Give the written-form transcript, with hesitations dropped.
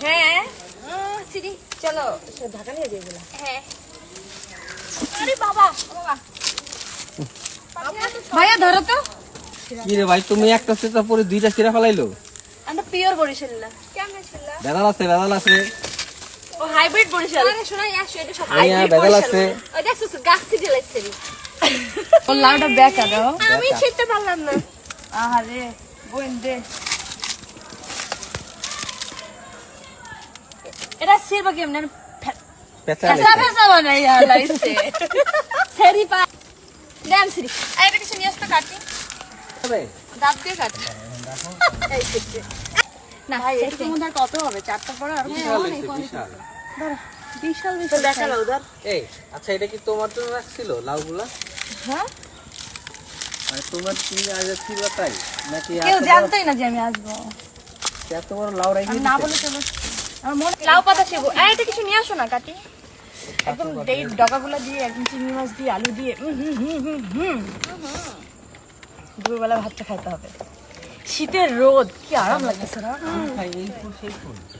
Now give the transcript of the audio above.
হ্যাঁ সিরি চলো ঢাকা নিয়ে যাই বলা। হ্যাঁ আরে বাবা বাবা ভাইয়া ধরো তো। কি রে ভাই তুমি একটা সেটা পরে দুইটা চিরা ফেলাইলো? আমরা পিওর বরিশাল না কেমন ছিল? বেদাল আছে ও হাইব্রিড বরিশাল। আরে শোনাই আসো এটা সব হাইব্রিড বেদাল আছে। ওই দেখছো গাছ থেকে লাগছে ও লাউটা বেকা দাও। আমি ছিটতে পারলাম না। আরে বোন দে এটা সিরবা কেমন পেঁচা পেঁচা বানাই লাইছে সেরি পা দেন সিরি এটা কিছু নিয়ে আসতে কাটি দাঁত দিয়ে কাটি এই শিখছে না ভাই এটা মনে হয় কত হবে চারটা পরে আর বিশাল। বিশাল বিশাল দেখালো উধার। এই আচ্ছা এটা কি তোমার জন্য রাখছিল লাউগুলা? হ্যাঁ মানে তোমার তুমি আজ ছিল তাই নাকি কেউ জানতোই না যে আমি আসবো। এত বড় লাউ রাখি আমি না বলে চলো আমার মনে লাউ পাতা সেবো এটা কিছু নিয়ে আসো না কাটি একদম এই ডগাগুলো দিয়ে একদম চিংড়ি মাছ দিয়ে আলু দিয়ে দুপুরবেলা ভাতটা খাইতে হবে। শীতের রোদ কি আরাম লাগতেছে না? খাই এই ফুল সেই ফুল